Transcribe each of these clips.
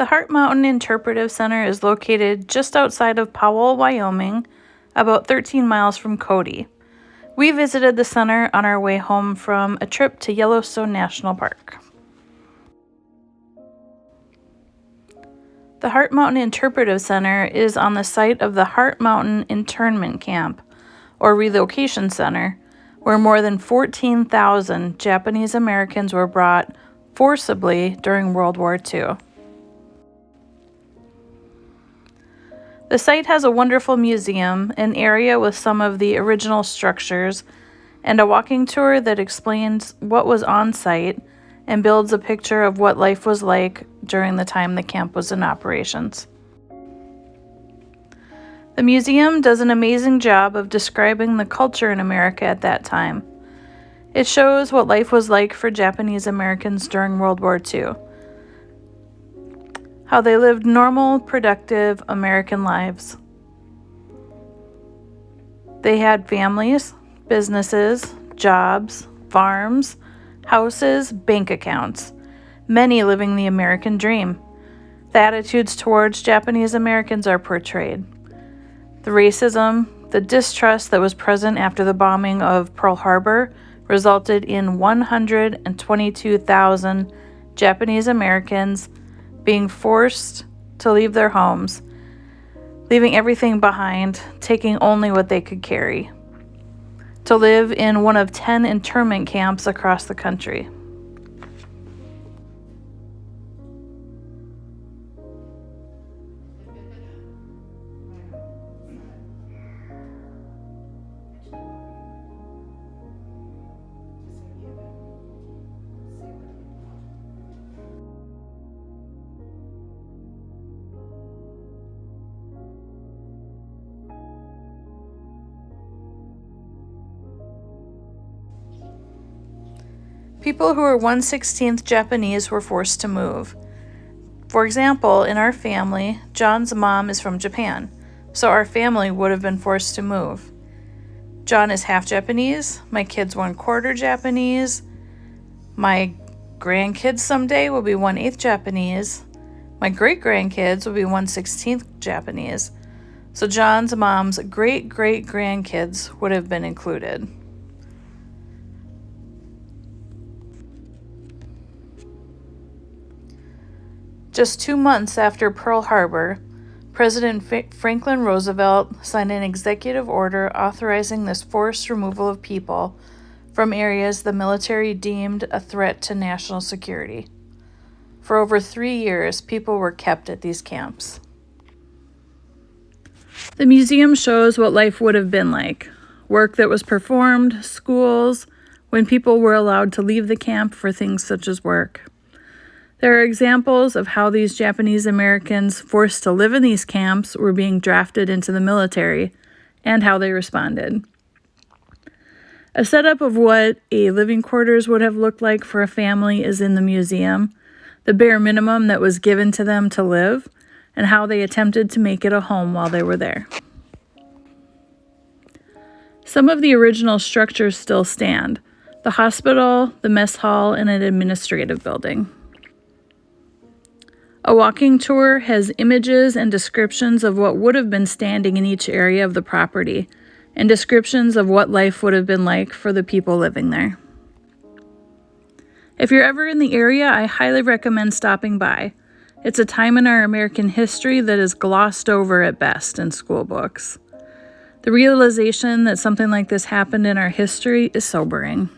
The Heart Mountain Interpretive Center is located just outside of Powell, Wyoming, about 13 miles from Cody. We visited the center on our way home from a trip to Yellowstone National Park. The Heart Mountain Interpretive Center is on the site of the Heart Mountain Internment Camp, or Relocation Center, where more than 14,000 Japanese Americans were brought forcibly during World War II. The site has a wonderful museum, an area with some of the original structures, and a walking tour that explains what was on site and builds a picture of what life was like during the time the camp was in operations. The museum does an amazing job of describing the culture in America at that time. It shows what life was like for Japanese Americans during World War II, how they lived normal, productive American lives. They had families, businesses, jobs, farms, houses, bank accounts, many living the American dream. The attitudes towards Japanese Americans are portrayed. The racism, the distrust that was present after the bombing of Pearl Harbor resulted in 122,000 Japanese Americans being forced to leave their homes, leaving everything behind, taking only what they could carry, to live in one of 10 internment camps across the country. People who were 1/16th Japanese were forced to move. For example, in our family, John's mom is from Japan, so our family would have been forced to move. John is half Japanese, my kid's 1/4 Japanese, my grandkids someday will be 1/8 Japanese, my great-grandkids will be 1/16th Japanese, so John's mom's great-great-grandkids would have been included. Just 2 months after Pearl Harbor, President Franklin Roosevelt signed an executive order authorizing this forced removal of people from areas the military deemed a threat to national security. For over 3 years, people were kept at these camps. The museum shows what life would have been like, work that was performed, schools, when people were allowed to leave the camp for things such as work. There are examples of how these Japanese Americans forced to live in these camps were being drafted into the military and how they responded. A setup of what a living quarters would have looked like for a family is in the museum, the bare minimum that was given to them to live, and how they attempted to make it a home while they were there. Some of the original structures still stand: the hospital, the mess hall, and an administrative building. A walking tour has images and descriptions of what would have been standing in each area of the property, and descriptions of what life would have been like for the people living there. If you're ever in the area, I highly recommend stopping by. It's a time in our American history that is glossed over at best in school books. The realization that something like this happened in our history is sobering.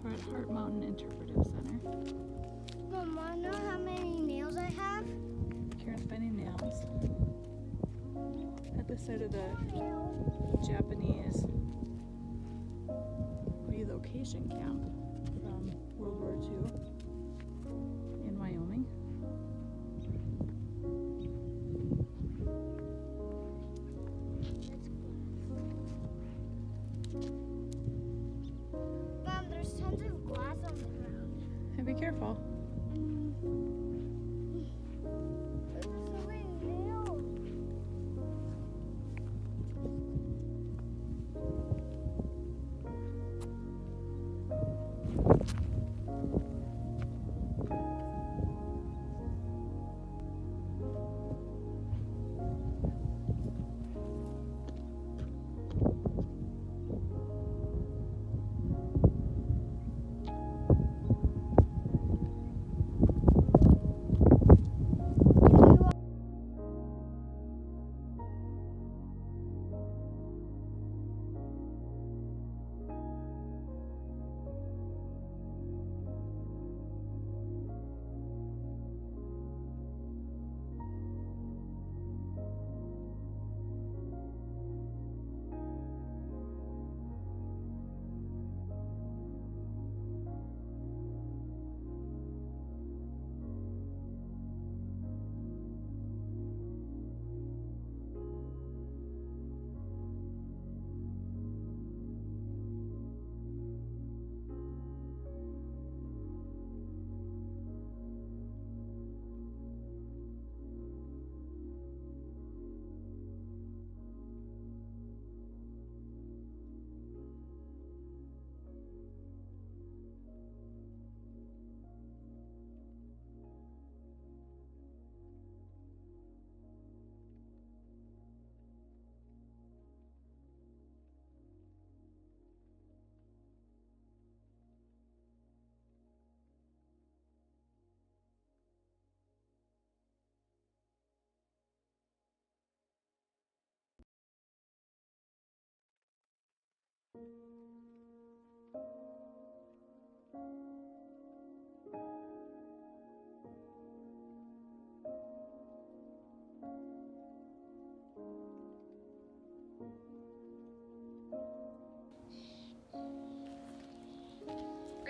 We're at Heart Mountain Interpretive Center. Mom, wanna know how many nails I have? Karen's finding nails at the site of the Japanese relocation camp from World War II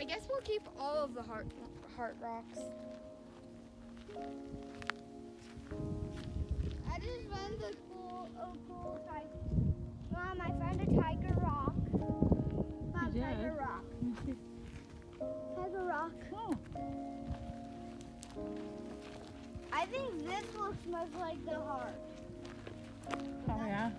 I guess we'll keep all of the heart rocks. I just found a cool tiger. Mom, I found a tiger rock. Mom, tiger rock. Tiger rock. Oh. I think this looks much like the heart. Oh, yeah.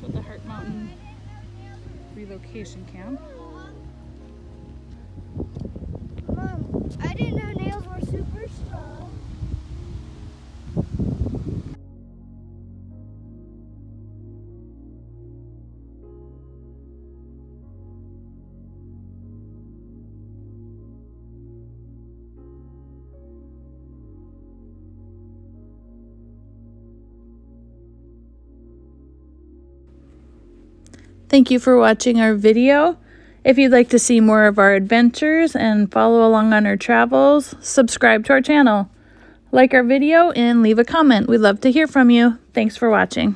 So the Heart Mountain Relocation Camp. Mom, I didn't know nails were super strong. Thank you for watching our video. If you'd like to see more of our adventures and follow along on our travels, subscribe to our channel. Like our video and leave a comment. We'd love to hear from you. Thanks for watching.